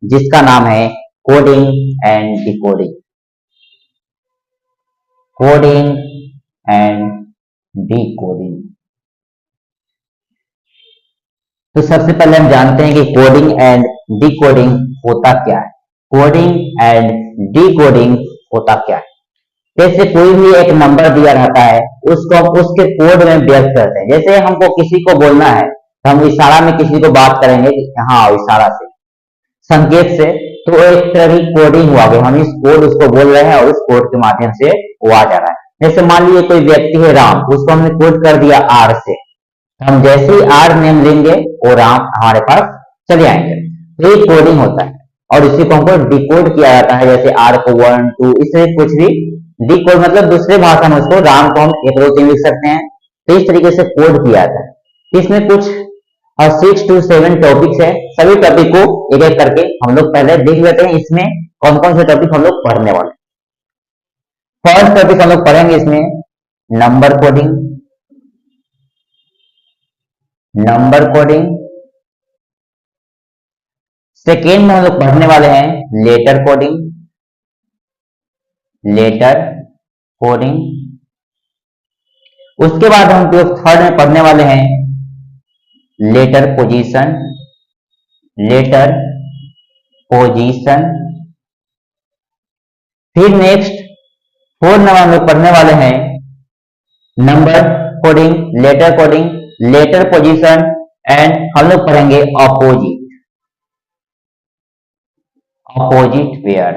जिसका नाम है coding and decoding. Coding and decoding. तो सबसे पहले हम जानते हैं कि कोडिंग एंड डिकोडिंग होता क्या है। कोडिंग एंड डिकोडिंग होता क्या है? जैसे कोई भी एक नंबर दिया रहता है, उसको हम उसके कोड में व्यक्त करते हैं। जैसे हमको किसी को बोलना है तो हम इशारा में किसी को बात करेंगे, हाँ इशारा से, संकेत से, तो एक तरह की कोडिंग हुआ गया। हम इस कोड उसको बोल रहे हैं और उस कोड के माध्यम से वो आ जा रहा है। जैसे मान लीजिए कोई व्यक्ति है राम, उसको हमने कोड कर दिया आर से, हम जैसे ही आर नेम लेंगे वो राम हमारे पास चले आएंगे। तो ये कोडिंग होता है और इसी को हमको डिकोड किया जाता है। जैसे आर को 1 2 इससे कुछ भी डिकोड मतलब दूसरे भाषा में उसको राम को हम 1 2 3 लिख सकते हैं। तो इस तरीके से कोड किया जाता है। इसमें कुछ 6 to 7 टॉपिक्स है। सभी टॉपिक को एक एक करके हम लोग पहले देख लेते हैं। इसमें कौन कौन से टॉपिक हम लोग पढ़ने वाले। फर्स्ट टॉपिक हम लोग पढ़ेंगे इसमें number coding. Number coding. Second में हम लोग पढ़ने वाले हैं लेटर कोडिंग। Letter coding. उसके बाद हम थर्ड में पढ़ने वाले हैं लेटर पोजीशन। Letter position. फिर नेक्स्ट फोर्थ नंबर हम लोग पढ़ने वाले हैं number coding, letter coding, letter position and हम लोग पढ़ेंगे opposite. Opposite pair.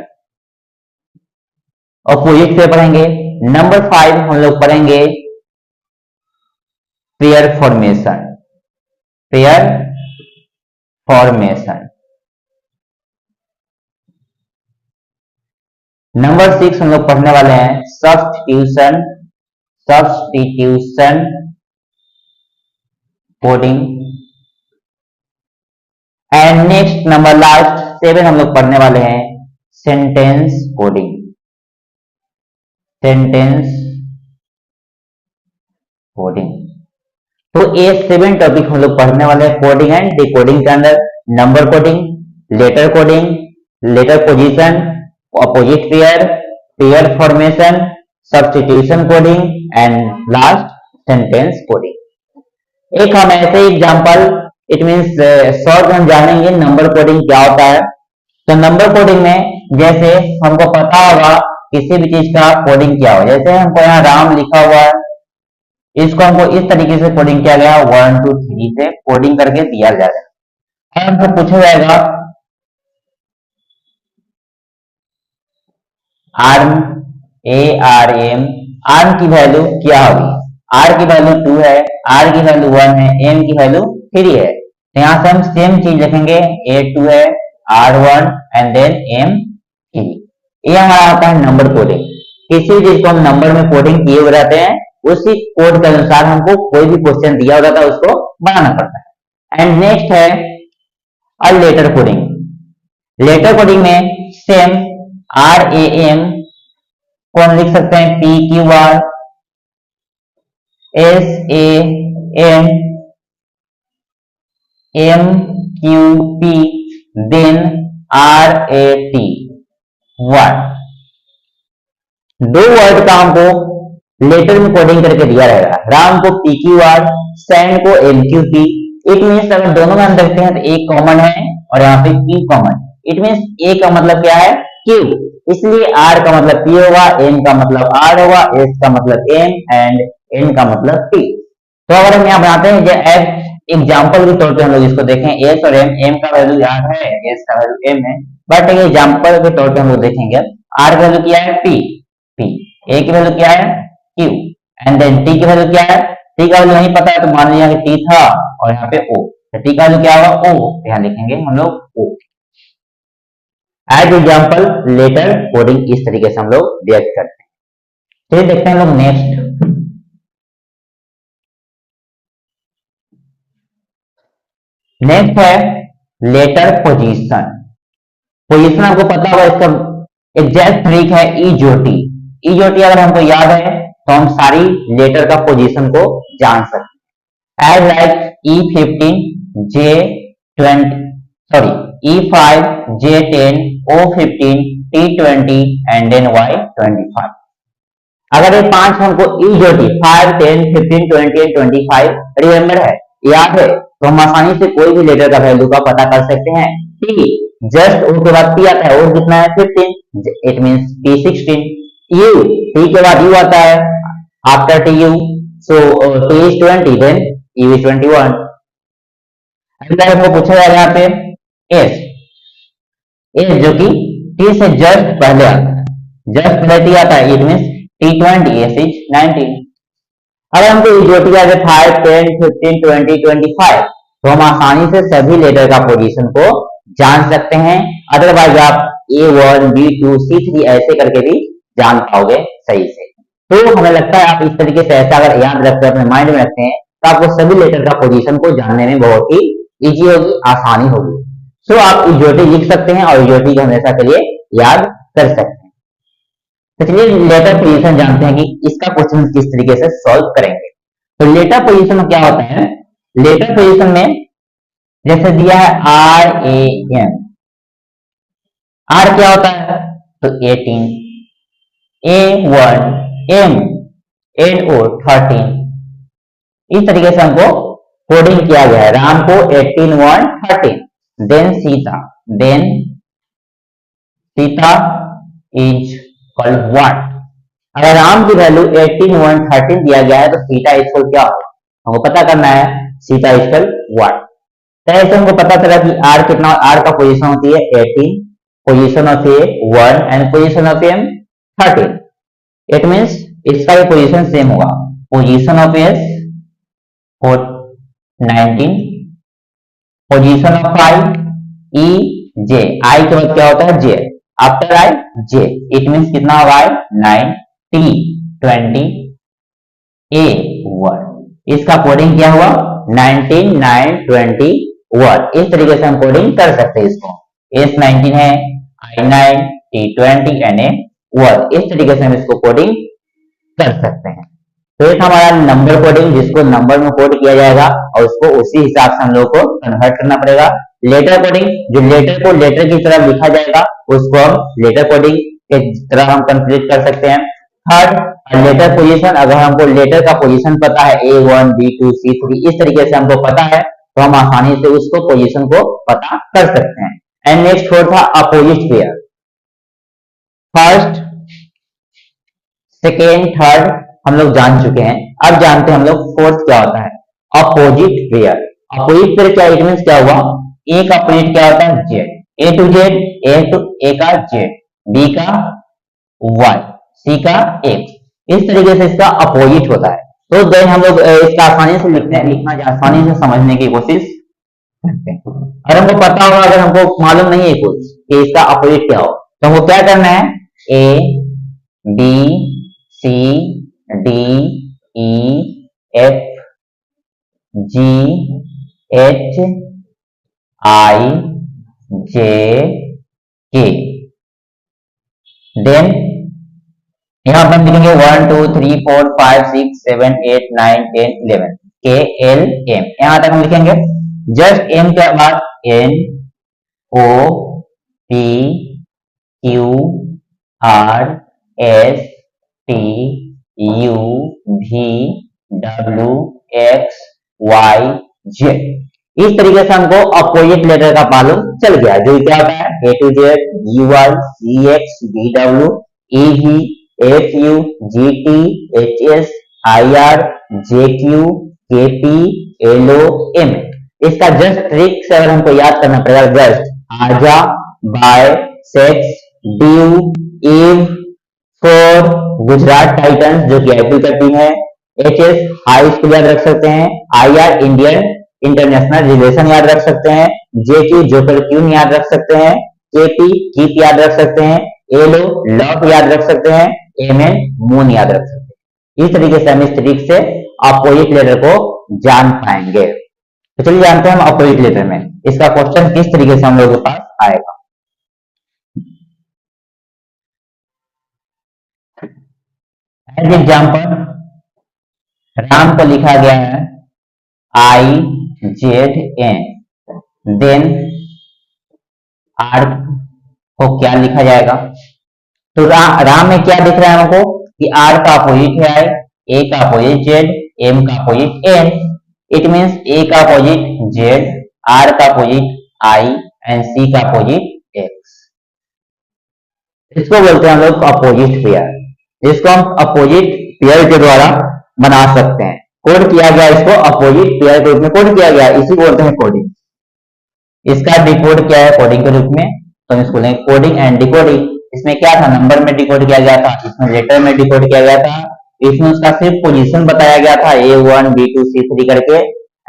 Opposite pair पढ़ेंगे। नंबर 5 हम लोग पढ़ेंगे pair formation. Pair formation. Number 6 हम लोग पढ़ने वाले हैं substitution. Substitution coding. And next number last 7 हम लोग पढ़ने वाले हैं सेंटेंस कोडिंग। Sentence coding. तो ये 7 टॉपिक हम लोग पढ़ने वाले हैं कोडिंग एंड डिकोडिंग के अंदर। Number coding, letter coding, letter position, opposite pair, pair formation, substitution coding and last sentence coding. एक हम ऐसे एग्जांपल, इट मींस शॉर्ट हम जानेंगे नंबर कोडिंग क्या होता है। तो नंबर कोडिंग में जैसे हमको पता होगा किसी भी चीज का कोडिंग क्या हो। जैसे हमको यहाँ राम लिखा हुआ है, इसको हमको इस तरीके से कोडिंग किया गया 1 2 3 से कोडिंग करके दिया जाएगा। हमको पूछा जाएगा आर्म, ARM, आर्म की वैल्यू क्या होगी। आर की वैल्यू 2 है, आर की वैल्यू 1 है, एम की वैल्यू 3 है। तो यहां से हम सेम चीज लिखेंगे, A2 है, R1 एंड देन M3। ये हमारा आता है नंबर कोडिंग। किसी भी चीज को हम नंबर में कोडिंग किए हुए रहते हैं, उसी कोड के अनुसार हमको कोई भी क्वेश्चन दिया होता है उसको बनाना पड़ता है। एंड नेक्स्ट है लेटर कोडिंग। लेटर कोडिंग में सेम RAM कौन लिख सकते हैं, PQR, SAM, MQP, then RAT। Word, 2 word का हमको लेटर में कोडिंग करके दिया रहेगा। राम को PQR, सैंड को MQP। इट मीन्स अगर दोनों में हम देखते हैं तो एक कॉमन है और यहाँ पे Q common. It means A का मतलब क्या है, Q, इसलिए R का मतलब P होगा, M का मतलब R होगा, S का मतलब M एंड N का मतलब T। तो अगर हम यहाँ बनाते हैं एग्जाम्पल के तौर पे हम लोग इसको देखें, S और M का वैल्यू R है, S का वैल्यू M है, बट एग्जाम्पल के तौर पे हम लोग देखेंगे R का वैल्यू क्या है, P, A की वैल्यू क्या है, Q एंड देन T की वैल्यू क्या है। T का वैल्यू नहीं पता है तो मान लीजिए कि T था और यहाँ पे O, तो T का वैल्यू क्या होगा, O, यहाँ लिखेंगे हम लोग O। As example letter coding इस तरीके से हम लोग व्यक्त करते हैं। तो देखते हैं हम लोग नेक्स्ट है लेटर पोजीशन। पोजीशन आपको पता होगा, इसका एग्जैक्ट ट्रिक है EJOT। EJOT अगर हमको याद है तो हम सारी लेटर का पोजीशन को जान सकते हैं। As like E15, J20, sorry E5, J10, O15, T20 and then Y25। अगर ये 5 हमको E-J-T 5, 10, 15, 20 एंड 25 रिमेम्बर है, याद है, तो हम आसानी से कोई भी लेटर का वैल्यू का पता कर सकते हैं। T जस्ट O के बाद T आता है, वो कितना है 15, it means T16। U T के बाद U आता है, after TU, so T is 20, then U is 21। अगला हमको पूछा जा रहा है यहाँ पे S, S जो कि T से जस्ट पहले आता है, जस्ट पहले T आता है, it means T20, S is 19। अगर हमको E-J-T का 5, 10, 15, 20, 25, तो हम आसानी से सभी लेटर का पोजीशन को जान सकते हैं। अदरवाइज आप A1, B2, C3 ऐसे करके भी जान पाओगे सही से। तो हमें लगता है आप इस तरीके से ऐसा अगर याद रखते हैं, अपने माइंड में रखते हैं, तो आपको सभी लेटर का पोजीशन को जानने में बहुत ही इजी होगी, आसानी होगी। सो आप E-J-T लिख सकते हैं और E-J-T को हमेशा के लिए याद कर सकते हैं। तो चलिए लेटर पोजीशन जानते हैं कि इसका क्वेश्चन किस तरीके से सॉल्व करेंगे। तो लेटर पोजीशन में क्या होता है, लेटर पोजीशन में जैसे दिया है RAM, R क्या होता है, तो 18, A1, M, NO 13, इस तरीके से हमको कोडिंग किया गया है। राम को 18, 1, 13, then Sita is called what. अगर राम की वैल्यू 18, 1, 13 दिया गया है, तो सीता इज कॉल्ड क्या होगा, हमको पता करना है, सीता इज कॉल्ड व्हाट। तो ऐसे हमको पता चला कि आर कितना, आर का पोजीशन होती है 18, position of A 1 and position of M 13। It means इसका भी पोजीशन सेम होगा, position of S 19, position of I E J, I के बाद क्या होता है J, after I J, it means कितना होगा आई 9, T 20, A 1, इसका कोडिंग क्या हुआ 19, 9, 20, 1। इस तरीके से हम कोडिंग कर सकते हैं इसको, S 19 है, I 9, T 20 एंड A 1, इस तरीके से हम इसको कोडिंग कर सकते हैं। तो ये था हमारा नंबर कोडिंग, जिसको नंबर में कोड किया जाएगा और उसको उसी हिसाब से हम लोग को कन्वर्ट करना पड़ेगा। लेटर कोडिंग, जो लेटर को लेटर की तरह लिखा जाएगा उसको हम लेटर कोडिंग के तरह हम कंप्लीट कर सकते हैं। थर्ड, लेटर पोजीशन, अगर हमको लेटर का पोजीशन पता है A1, B2, C3, इस तरीके से हमको पता है, तो हम आसानी से उसको पोजीशन को पता कर सकते हैं। एंड नेक्स्ट फोर्थ था opposite pair. First, second, third हम लोग जान चुके हैं, अब जानते हैं हम लोग फोर्थ क्या होता है, अपोजिट पेयर। अपोजिट पेयर क्या, इट मींस क्या हुआ, ए का अपोजिट क्या होता है जेड, ए टू जेड, ए का जेड, बी का वाई, सी का एक्स, इस तरीके से इसका अपोजिट होता है। तो देन हम लोग इसका आसानी से लिखते हैं, लिखना आसानी से समझने की कोशिश करते हैं। और हमको पता होगा, अगर हमको मालूम नहीं है कुछ कि इसका अपोजिट क्या हो, तो हमको क्या करना है, A B C D E F G H I J K, then यहां पर हम लिखेंगे 1 2 3 4 5 6 7 8 9 10 11 के एल एम, यहां तक हम लिखेंगे। जस्ट एम के बाद N O P Q R S T U V W X Y Z, इस तरीके से हमको अपोजिट लेटर का मालूम चल गया, जो क्या होता है A to Z, G Y, C X, B W, E V, F U, G T, H S, I R, J Q, K P, L O, M. इसका जस्ट ट्रिक से अगर हमको याद करना पड़ेगा, जस्ट आजा, by, sex, dew, eve, for, Gujarat Titans जो कि आईपीएल का टीम है, एच एस हाई स्कूल याद रख सकते हैं, I R Indian international relation याद रख सकते हैं, जे क्यू जोकर क्यून याद रख सकते हैं, के पी कीप याद रख सकते हैं, एल ओ लव याद रख सकते हैं, एम एन मून याद रख सकते हैं। इस तरीके से हम इस ट्रिक से अपोजिट लेटर को जान पाएंगे। तो चलिए जानते हैं हम अपोजिट लेटर में इसका क्वेश्चन किस तरीके से हम लोगों के पास आएगा। एज एग्जाम्पल, राम को लिखा गया है I Z N, then R को क्या लिखा जाएगा? तो राम में क्या दिख रहा है हमको कि आर का अपोजिट है आई, ए का अपोजिट जेड, एम का अपोजिट एन। इट मीन्स ए का अपोजिट जेड, आर का अपोजिट आई एंड सी का अपोजिट एक्स। इसको बोलते हैं हम लोग अपोजिट पेयर, जिसको हम अपोजिट पेयर के द्वारा बना सकते हैं। कोड किया गया, इसको अपोजिट पेयर के रूप में कोड किया गया, इसी बोलते हैं कोडिंग। इसका डिकोड क्या है कोडिंग के रूप में, तो हम इसको लेंगे कोडिंग एंड डिकोडिंग। इसमें क्या था, नंबर में डिकोड किया गया था, इसमें लेटर में डिकोड किया गया था, इसमें उसका सिर्फ पोजीशन बताया गया था A1 B2 C3 करके,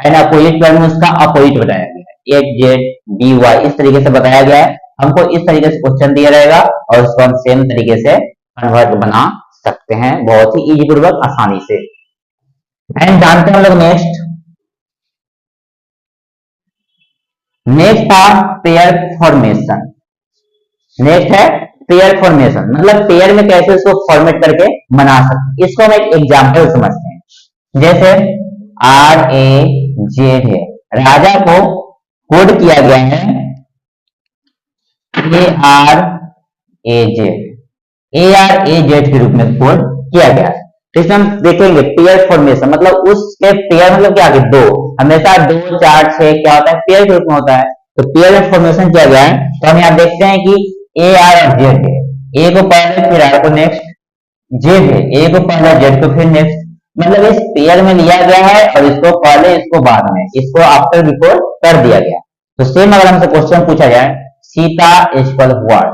एंड अपोजिट पेयर में उसका अपोजिट बताया गया है X Z D Y, इस तरीके से बताया गया है। हमको इस तरीके से क्वेश्चन दिया रहेगा और उसको हम सेम तरीके से कन्वर्ट बना सकते हैं बहुत ही इजी पूर्वक आसानी से। एंड जानते हैं हम लोग नेक्स्ट था पेयर फॉर्मेशन। नेक्स्ट है पेयर फॉर्मेशन, मतलब पेयर में कैसे इसको फॉर्मेट करके बना सकते हैं। इसको हम एक एग्जांपल समझते हैं। जैसे RAZ है, राजा को कोड किया गया है ARAZ के रूप में कोड किया गया है। तो इसमें हम देखेंगे पेयर फॉर्मेशन, मतलब उसके पेयर मतलब क्या है, दो, हमेशा 2 4 6 क्या होता है, पेयर के रूप में होता है। तो पेयर फॉर्मेशन किया गया है, तो हम यहाँ देखते हैं कि A R और Z है, A को पहले फिर R को नेक्स्ट, Z है, A को पहले Z को फिर नेक्स्ट, मतलब इस पेयर में लिया गया है और इसको पहले इसको बाद में, इसको आफ्टर बिफोर कर दिया गया। तो सेम अगर हमसे क्वेश्चन पूछा जाए Sita equal what,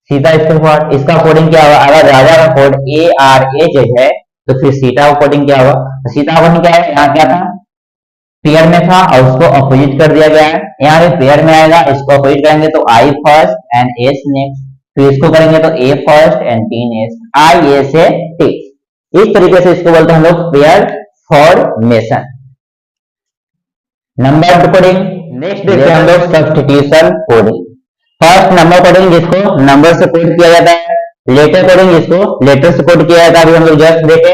Sita equal what, इसका कोडिंग क्या होगा? अगर राजा का कोड ARAZ है तो फिर सीता का कोडिंग क्या होगा? तो सीता का कोडिंग क्या है, यहाँ क्या था, पेयर में था और उसको अपोजिट कर दिया गया है। यहाँ पे पेयर में आएगा, इसको अपोजिट करेंगे तो I first and S next, फिर इसको करेंगे तो A first and T next, I A से T। इस तरीके से इसको बोलते हैं हम लोग pair formation. Number coding, next देखते हैं हम लोग substitution coding. First number coding, जिसको नंबर से कोड किया जाता है। लेटर कोडिंग, जिसको लेटर से कोड किया जाता है, अभी हम लोग जस्ट देखे।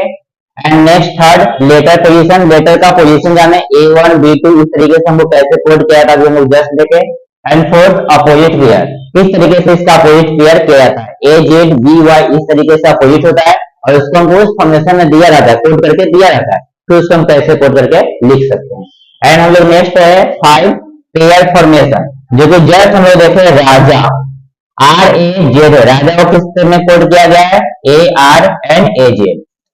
And next third letter position, letter का पोजीशन जाने A1 B2, इस तरीके से हमको कैसे कोड किया था अभी हम लोग जस्ट देखे। एंड फोर्थ अपोजिट पेयर, किस तरीके से इसका अपोजिट पेयर किया जाता है, AZ BY, इस तरीके से अपोजिट होता है और उसको हमको उस फॉर्मेशन में दिया जाता है, कोड करके दिया जाता है, तो उसको हम कैसे कोड करके लिख सकते हैं। एंड हम लोग नेक्स्ट है 5 पेयर फॉर्मेशन, जो कि जस्ट हम लोग देखे राजा RAZ, राजा को किस तरह में कोड किया गया है AR and AZ।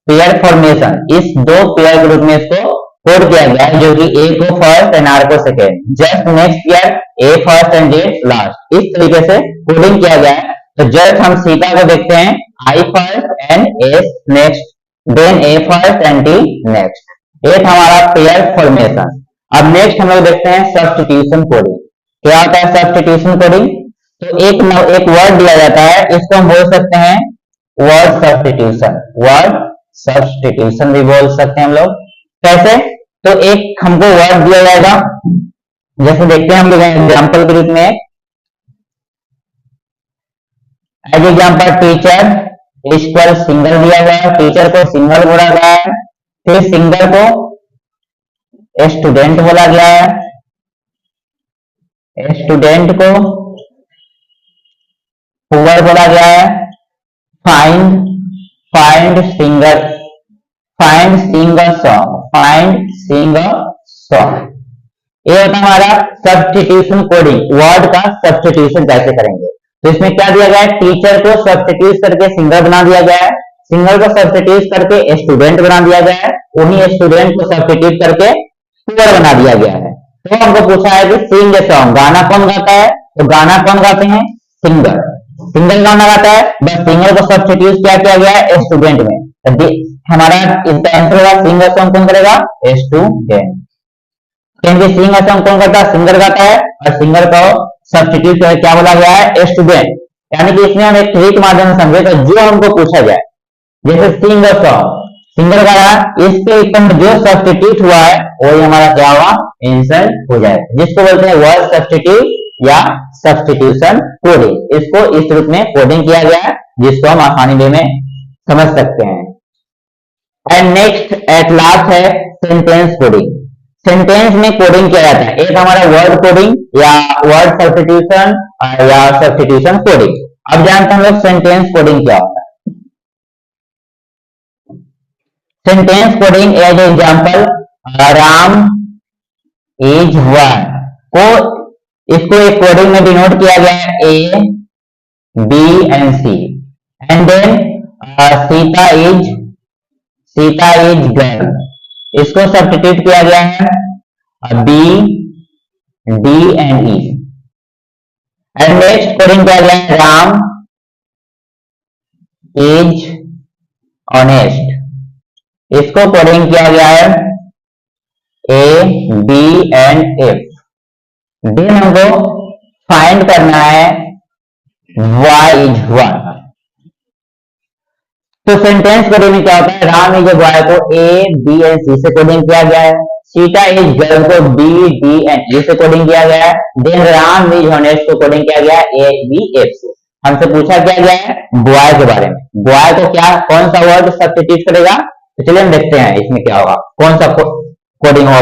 Pair formation, इस दो पेयर के रूप में इसको कोड किया गया है, जो कि A को फर्स्ट एंड R को second, just next pair A first and Z last, इस तरीके से कोडिंग किया गया है। तो जस्ट हम सीता को देखते हैं I first and S next, then A first and T next, ये था हमारा पेयर फॉर्मेशन। अब नेक्स्ट हम लोग देखते हैं सब्स्टिट्यूशन कोडिंग। क्या होता है सब्स्टिट्यूशन कोडिंग? तो एक वर्ड दिया जाता है, इसको हम बोल सकते हैं वर्ड सब्स्टिट्यूशन, वर्ड सब्स्टिट्यूशन भी बोल सकते हैं हम लोग। कैसे? तो एक हमको वर्ड दिया जाएगा, जैसे देखते हैं हम लोग एग्जांपल के रूप में, as example teacher equal single दिया गया है, टीचर को सिंगल बोला गया है, फिर सिंगल को स्टूडेंट बोला गया है, स्टूडेंट को पुअर बोला गया है, फाइंड सिंगर सॉन्ग। ये होता हमारा सब्स्टिट्यूशन कोडिंग, वर्ड का सब्स्टिट्यूशन कैसे करेंगे। तो इसमें क्या दिया गया है, टीचर को सब्स्टिट्यूट करके सिंगर बना दिया गया है, सिंगर को सब्स्टिट्यूट करके स्टूडेंट बना दिया गया है, उन्हीं स्टूडेंट को सब्स्टिट्यूट करके पुअर बना दिया गया है। तो हमको पूछा है कि सिंग ए सॉन्ग, गाना कौन गाता है? तो गाना कौन गाते हैं? सिंगर, सिंगल गाना गाता है, बस सिंगर को सब्स्टिट्यूट क्या किया गया है स्टूडेंट में। तो हमारा इसका आंसर होगा सिंगर सॉन्ग कौन करेगा? स्टूडेंट। क्योंकि सिंगर सॉन्ग कौन करता है? सिंगर गाता है, और सिंगर को सब्स्टिट्यूट क्या बोला गया है? स्टूडेंट। यानी कि इसमें हम एक ट्रिक माध्यम से समझे, तो जो हमको पूछा जाए, जैसे सिंगर सॉन्ग, सिंगर गाना, इसके ऊपर जो सब्स्टिट्यूट हुआ है वही हमारा क्या होगा? आंसर हो जाएगा, जिसको बोलते हैं वर्ड सब्स्टिट्यूट या सब्स्टिट्यूशन कोडिंग। इसको इस रूप में कोडिंग किया गया है, जिसको हम आसानी वे में समझ सकते हैं। एंड नेक्स्ट एट लास्ट है सेंटेंस कोडिंग। सेंटेंस में कोडिंग किया जाता है, एक हमारा वर्ड कोडिंग या वर्ड सब्स्टिट्यूशन या सब्स्टिट्यूशन कोडिंग। अब जानते हैं हम लोग सेंटेंस कोडिंग क्या होता है। Sentence coding as example Ram is one को, इसको एक कोडिंग में डिनोट किया गया है A B and C, and then Sita is girl, इसको सब्स्टिट्यूट किया गया है B D and E, and next coding किया गया है राम इज ऑनेस्ट, इसको कोडिंग किया गया है A B and F. Then हमको फाइंड करना है वाई इज वन। तो सेंटेंस कोडिंग में क्या होता है, राम इज बॉय को ए बी एंड सी से कोडिंग किया गया है, सीता इज गर्ल को बी डी एंड ई से कोडिंग किया गया है, देन राम इज ऑनेस्ट को कोडिंग किया गया है ए बी एफ से। हमसे पूछा क्या गया है बॉय के बारे में, बॉय को क्या कौन सा वर्ड सब्स्टिट्यूट करेगा, तो चलिए हम देखते हैं इसमें क्या होगा, कौन सा कोडिंग होगा।